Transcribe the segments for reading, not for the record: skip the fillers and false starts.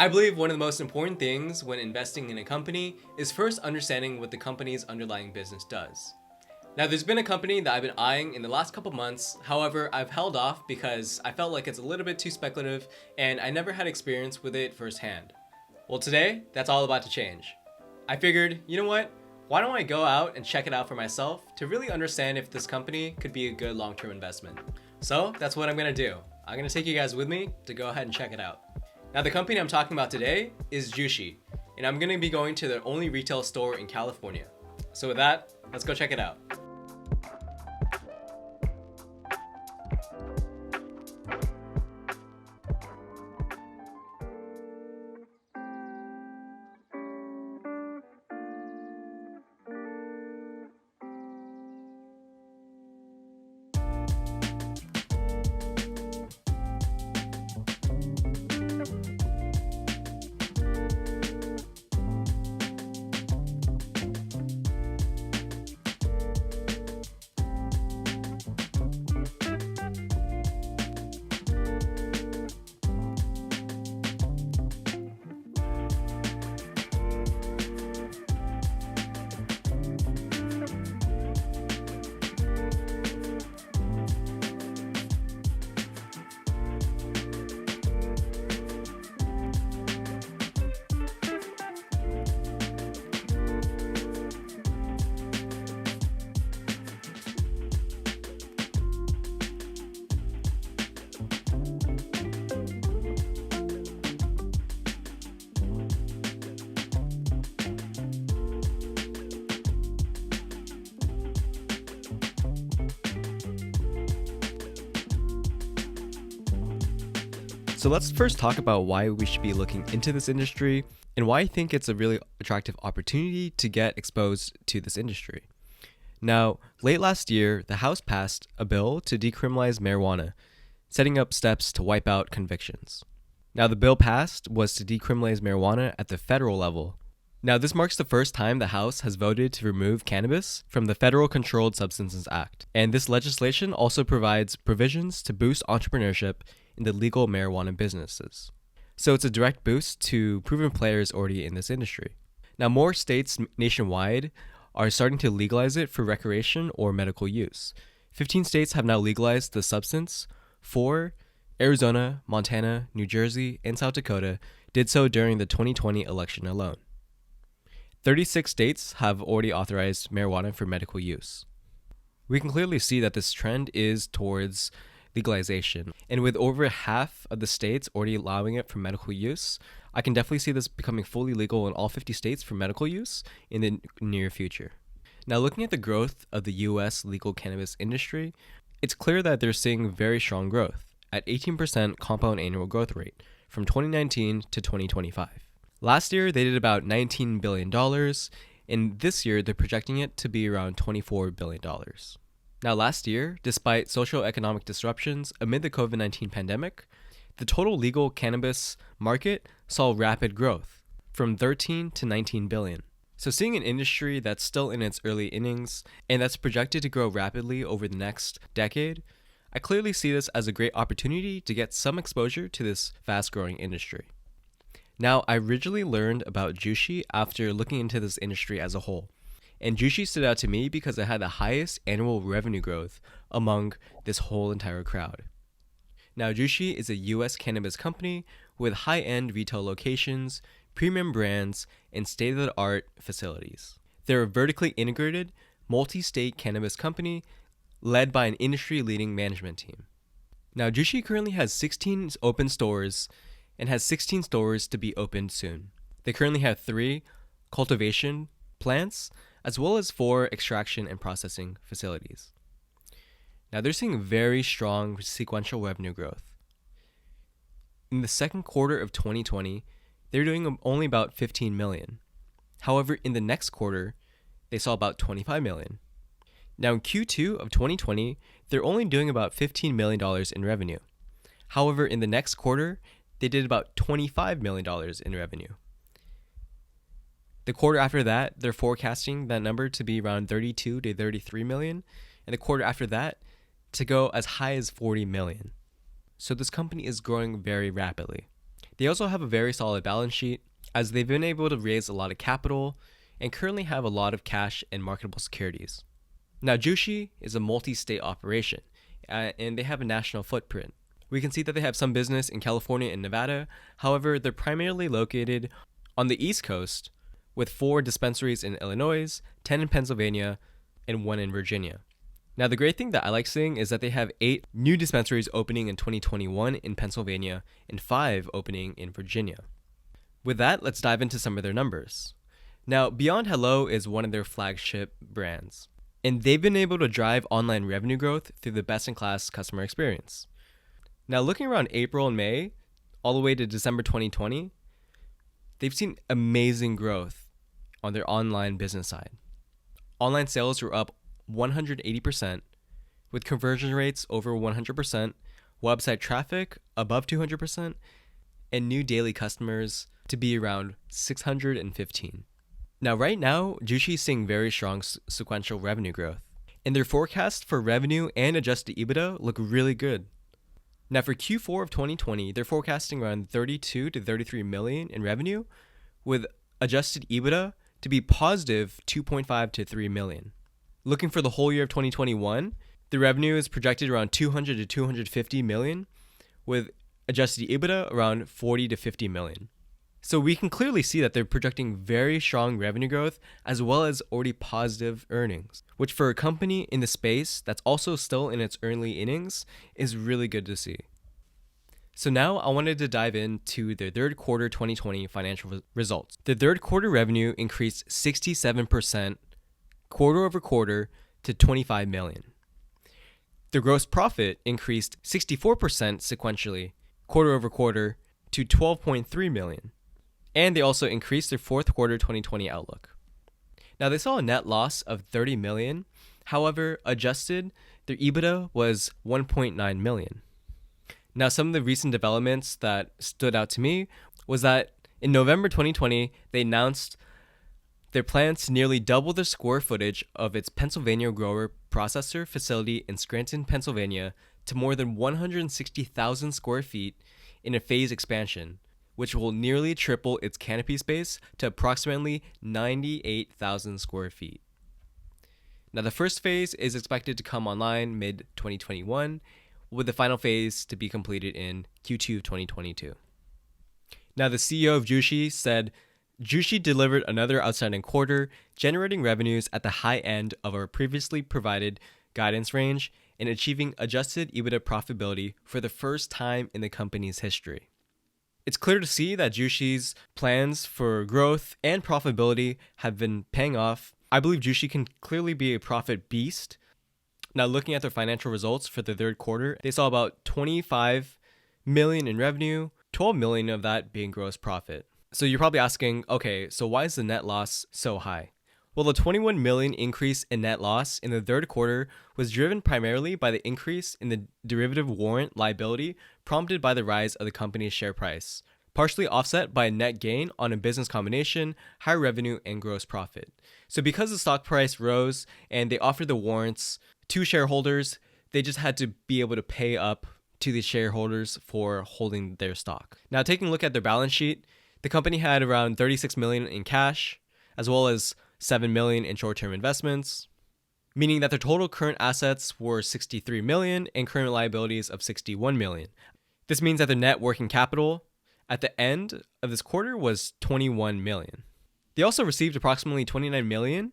I believe one of the most important things when investing in a company is first understanding what the company's underlying business does. Now, there's been a company that I've been eyeing in the last couple months. However, I've held off because I felt like it's a little bit too speculative and I never had experience with it firsthand. Well, today, that's all about to change. I figured, you know what? Why don't I go out and check it out for myself to really understand if this company could be a good long-term investment. So that's what I'm gonna do. I'm gonna take you guys with me to go ahead and check it out. Now, the company I'm talking about today is Jushi, and I'm gonna be going to their only retail store in California. So with that, let's go check it out. So let's first talk about why we should be looking into this industry and why I think it's a really attractive opportunity to get exposed to this industry. Now, late last year, the House passed a bill to decriminalize marijuana, setting up steps to wipe out convictions. Now, the bill passed was to decriminalize marijuana at the federal level. Now, this marks the first time the House has voted to remove cannabis from the Federal Controlled Substances Act. And this legislation also provides provisions to boost entrepreneurship in the legal marijuana businesses. So it's a direct boost to proven players already in this industry. Now, more states nationwide are starting to legalize it for recreation or medical use. 15 states have now legalized the substance. 4, Arizona, Montana, New Jersey, and South Dakota did so during the 2020 election alone. 36 states have already authorized marijuana for medical use. We can clearly see that this trend is towards legalization. And with over half of the states already allowing it for medical use, I can definitely see this becoming fully legal in all 50 states for medical use in the near future. Now, looking at the growth of the US legal cannabis industry, it's clear that they're seeing very strong growth at 18% compound annual growth rate from 2019 to 2025. Last year, they did about $19 billion, and this year, they're projecting it to be around $24 billion. Now, last year, despite socioeconomic disruptions amid the COVID-19 pandemic, the total legal cannabis market saw rapid growth from 13 to 19 billion. So seeing an industry that's still in its early innings and that's projected to grow rapidly over the next decade, I clearly see this as a great opportunity to get some exposure to this fast-growing industry. Now, I originally learned about Jushi after looking into this industry as a whole. And Jushi stood out to me because it had the highest annual revenue growth among this whole entire crowd. Now, Jushi is a US cannabis company with high-end retail locations, premium brands, and state-of-the-art facilities. They're a vertically integrated, multi-state cannabis company led by an industry-leading management team. Now, Jushi currently has 16 open stores and has 16 stores to be opened soon. They currently have 3 cultivation plants, as well as 4 extraction and processing facilities. Now, they're seeing very strong sequential revenue growth. In the second quarter of 2020, they're doing only about 15 million. However, in the next quarter, they saw about 25 million. Now, in Q2 of 2020, they're only doing about $15 million in revenue. However, in the next quarter, they did about $25 million in revenue. The quarter after that, they're forecasting that number to be around 32 to 33 million, and the quarter after that to go as high as 40 million. So this company is growing very rapidly. They also have a very solid balance sheet, as they've been able to raise a lot of capital and currently have a lot of cash and marketable securities. Now, Jushi is a multi-state operation, and they have a national footprint. We can see that they have some business in California and Nevada. However, they're primarily located on the East Coast, with 4 dispensaries in Illinois, 10 in Pennsylvania, and 1 in Virginia. Now, the great thing that I like seeing is that they have 8 new dispensaries opening in 2021 in Pennsylvania and 5 opening in Virginia. With that, let's dive into some of their numbers. Now, Beyond Hello is one of their flagship brands, and they've been able to drive online revenue growth through the best-in-class customer experience. Now, looking around April and May, all the way to December 2020, they've seen amazing growth on their online business side. Online sales were up 180%, with conversion rates over 100%, website traffic above 200%, and new daily customers to be around 615. Now, right now, Jushi is seeing very strong sequential revenue growth, and their forecasts for revenue and adjusted EBITDA look really good. Now, for Q4 of 2020, they're forecasting around 32 to 33 million in revenue, with adjusted EBITDA to be positive 2.5 to 3 million. Looking for the whole year of 2021, the revenue is projected around 200 to 250 million, with adjusted EBITDA around 40 to 50 million. So we can clearly see that they're projecting very strong revenue growth as well as already positive earnings, which for a company in the space that's also still in its early innings is really good to see. So now I wanted to dive into their third quarter 2020 financial results. The third quarter revenue increased 67% quarter over quarter to 25 million. Their gross profit increased 64% sequentially quarter over quarter to 12.3 million. And they also increased their fourth quarter 2020 outlook. Now, they saw a net loss of 30 million. However, adjusted, their EBITDA was 1.9 million. Now, some of the recent developments that stood out to me was that in November 2020, they announced their plans to nearly double the square footage of its Pennsylvania grower processor facility in Scranton, Pennsylvania, to more than 160,000 square feet in a phased expansion, which will nearly triple its canopy space to approximately 98,000 square feet. Now, the first phase is expected to come online mid-2021, with the final phase to be completed in Q2 of 2022. Now, the CEO of Jushi said, Jushi delivered another outstanding quarter, generating revenues at the high end of our previously provided guidance range and achieving adjusted EBITDA profitability for the first time in the company's history. It's clear to see that Jushi's plans for growth and profitability have been paying off. I believe Jushi can clearly be a profit beast. Now, looking at their financial results for the third quarter, they saw about 25 million in revenue, 12 million of that being gross profit. So you're probably asking, okay, so why is the net loss so high? Well, the 21 million increase in net loss in the third quarter was driven primarily by the increase in the derivative warrant liability prompted by the rise of the company's share price, partially offset by a net gain on a business combination, higher revenue, and gross profit. So because the stock price rose and they offered the warrants to shareholders, they just had to be able to pay up to the shareholders for holding their stock. Now, taking a look at their balance sheet, the company had around 36 million in cash, as well as 7 million in short-term investments, meaning that their total current assets were 63 million and current liabilities of 61 million. This means that their net working capital at the end of this quarter was 21 million. They also received approximately 29 million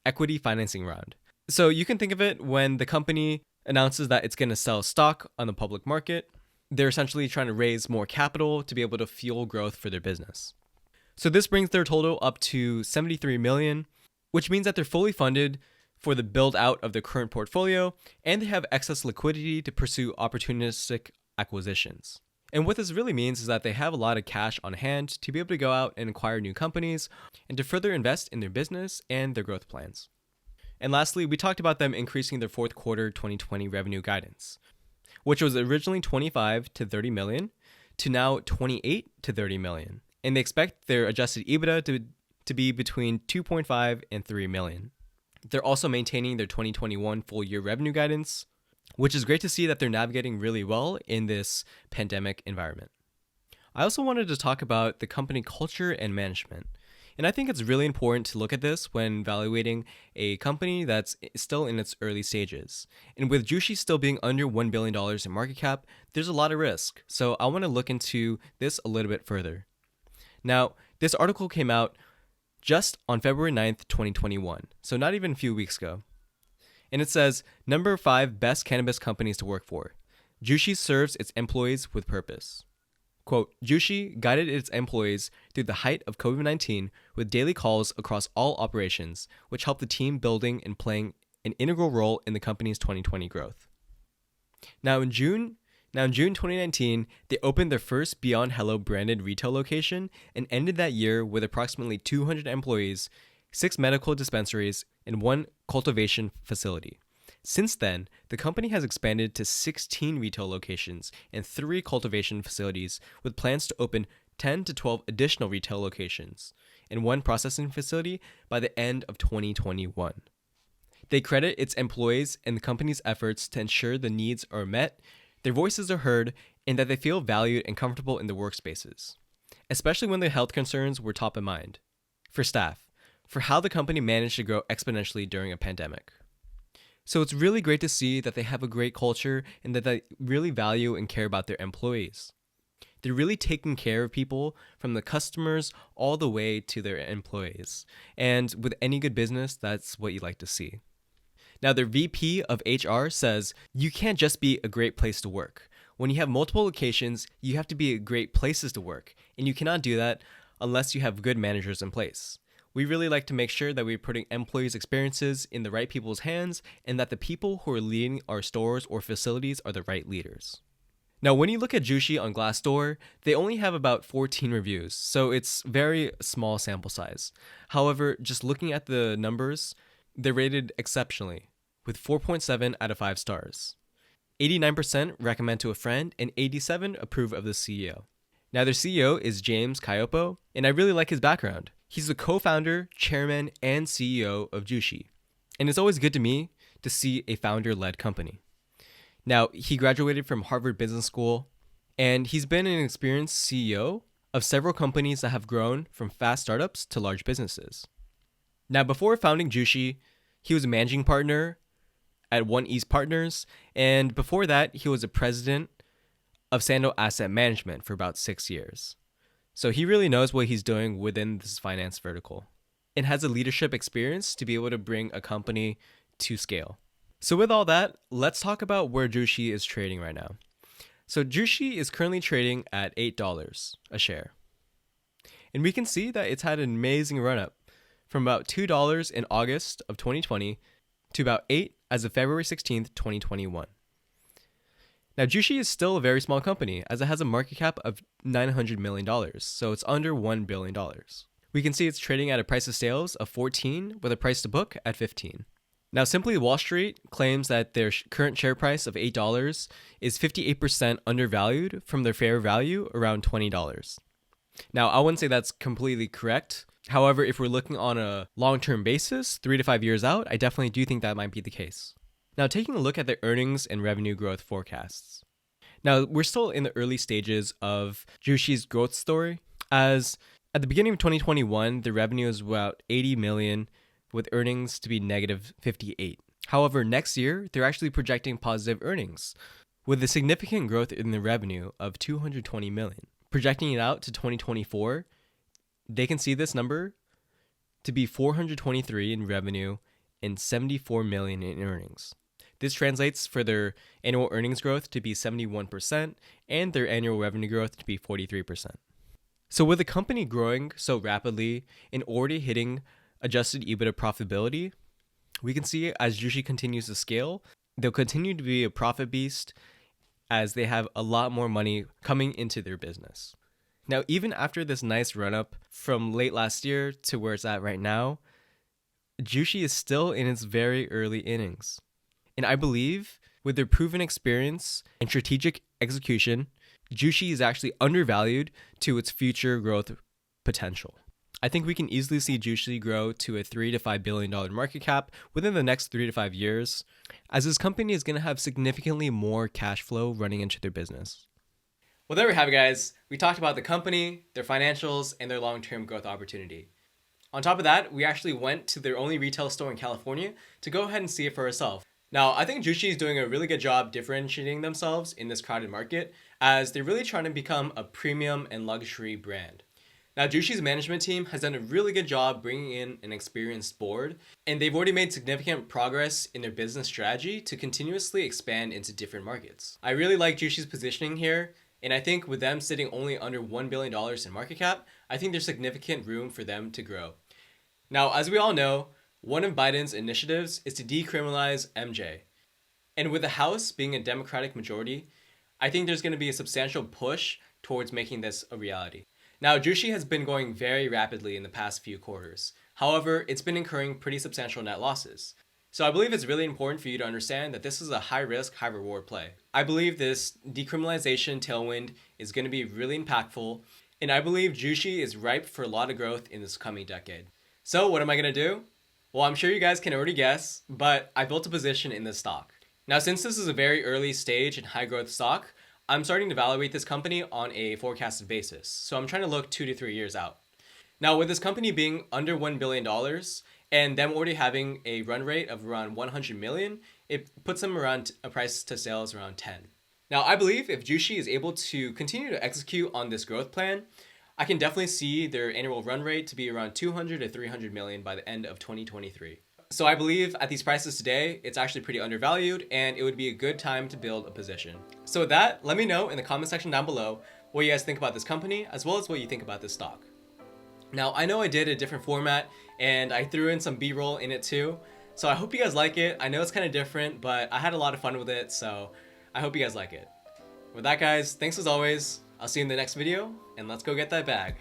equity financing round. So you can think of it when the company announces that it's going to sell stock on the public market, they're essentially trying to raise more capital to be able to fuel growth for their business. So this brings their total up to 73 million, which means that they're fully funded for the build out of their current portfolio, and they have excess liquidity to pursue opportunistic acquisitions. And what this really means is that they have a lot of cash on hand to be able to go out and acquire new companies and to further invest in their business and their growth plans. And lastly, we talked about them increasing their fourth quarter 2020 revenue guidance, which was originally 25 to 30 million to now 28 to 30 million. And they expect their adjusted EBITDA to be between 2.5 and 3 million. They're also maintaining their 2021 full year revenue guidance, which is great to see that they're navigating really well in this pandemic environment. I also wanted to talk about the company culture and management. And I think it's really important to look at this when evaluating a company that's still in its early stages. And with Jushi still being under $1 billion in market cap, there's a lot of risk. So I want to look into this a little bit further. Now, this article came out just on February 9th, 2021, so not even a few weeks ago. And it says, number 5 best cannabis companies to work for. Jushi serves its employees with purpose. Quote, Jushi guided its employees through the height of COVID-19 with daily calls across all operations, which helped the team building and playing an integral role in the company's 2020 growth. Now in June 2019, they opened their first Beyond Hello branded retail location and ended that year with approximately 200 employees, 6 medical dispensaries, and 1 cultivation facility. Since then, the company has expanded to 16 retail locations and 3 cultivation facilities, with plans to open 10 to 12 additional retail locations and 1 processing facility by the end of 2021. They credit its employees and the company's efforts to ensure the needs are met, their voices are heard, and that they feel valued and comfortable in their workspaces, especially when their health concerns were top of mind. For staff, for how the company managed to grow exponentially during a pandemic. So it's really great to see that they have a great culture and that they really value and care about their employees. They're really taking care of people from the customers all the way to their employees. And with any good business, that's what you like to see. Now, their VP of HR says, you can't just be a great place to work. When you have multiple locations, you have to be great places to work. And you cannot do that unless you have good managers in place. We really like to make sure that we're putting employees' experiences in the right people's hands and that the people who are leading our stores or facilities are the right leaders. Now, when you look at Jushi on Glassdoor, they only have about 14 reviews, so it's very small sample size. However, just looking at the numbers, they're rated exceptionally, with 4.7 out of 5 stars. 89% recommend to a friend, and 87% approve of the CEO. Now, their CEO is James Kyopo, and I really like his background. He's the co-founder, chairman, and CEO of Jushi. And it's always good to me to see a founder-led company. Now, he graduated from Harvard Business School, and he's been an experienced CEO of several companies that have grown from fast startups to large businesses. Now, before founding Jushi, he was a managing partner at One East Partners, and before that, he was a president of Sando Asset Management for about 6 years. So he really knows what he's doing within this finance vertical and has a leadership experience to be able to bring a company to scale. So with all that, let's talk about where Jushi is trading right now. So Jushi is currently trading at $8 a share. And we can see that it's had an amazing run up from about $2 in August of 2020 to about $8 as of February 16th, 2021. Now, Jushi is still a very small company as it has a market cap of $900 million, so it's under $1 billion. We can see it's trading at a price of sales of 14 with a price to book at 15. Now, Simply Wall Street claims that their current share price of $8 is 58% undervalued from their fair value around $20. Now, I wouldn't say that's completely correct. However, if we're looking on a long-term basis, 3 to 5 years out, I definitely do think that might be the case. Now, taking a look at their earnings and revenue growth forecasts. Now, we're still in the early stages of Jushi's growth story, as at the beginning of 2021, the revenue is about $80 million, with earnings to be negative $58. However, next year, they're actually projecting positive earnings, with a significant growth in the revenue of $220 million. Projecting it out to 2024, they can see this number to be $423 in revenue and $74 million in earnings. This translates for their annual earnings growth to be 71% and their annual revenue growth to be 43%. So with the company growing so rapidly and already hitting adjusted EBITDA profitability, we can see as Jushi continues to scale, they'll continue to be a profit beast as they have a lot more money coming into their business. Now, even after this nice run up from late last year to where it's at right now, Jushi is still in its very early innings. And I believe with their proven experience and strategic execution, Jushi is actually undervalued to its future growth potential. I think we can easily see Jushi grow to a $3 to $5 billion market cap within the next 3 to 5 years, as this company is going to have significantly more cash flow running into their business. Well, there we have it, guys. We talked about the company, their financials, and their long-term growth opportunity. On top of that, we actually went to their only retail store in California to go ahead and see it for ourselves. Now, I think Jushi is doing a really good job differentiating themselves in this crowded market, as they're really trying to become a premium and luxury brand. Now, Jushi's management team has done a really good job bringing in an experienced board, and they've already made significant progress in their business strategy to continuously expand into different markets. I really like Jushi's positioning here, and I think with them sitting only under $1 billion in market cap, I think there's significant room for them to grow. Now, as we all know, one of Biden's initiatives is to decriminalize MJ. And with the House being a Democratic majority, I think there's going to be a substantial push towards making this a reality. Now, Jushi has been going very rapidly in the past few quarters. However, it's been incurring pretty substantial net losses. So I believe it's really important for you to understand that this is a high risk, high reward play. I believe this decriminalization tailwind is going to be really impactful, and I believe Jushi is ripe for a lot of growth in this coming decade. So what am I going to do? Well, I'm sure you guys can already guess, but I built a position in this stock. Now, since this is a very early stage and high growth stock, I'm starting to evaluate this company on a forecasted basis. So I'm trying to look 2 to 3 years out. Now, with this company being under $1 billion and them already having a run rate of around 100 million, it puts them around a price to sales around 10. Now, I believe if Jushi is able to continue to execute on this growth plan, I can definitely see their annual run rate to be around 200 to 300 million by the end of 2023. So I believe at these prices today, it's actually pretty undervalued and it would be a good time to build a position. So with that, let me know in the comment section down below what you guys think about this company as well as what you think about this stock. Now, I know I did a different format and I threw in some B-roll in it too. So I hope you guys like it. I know it's kind of different, but I had a lot of fun with it. So I hope you guys like it. With that, guys, thanks as always. I'll see you in the next video, and let's go get that bag.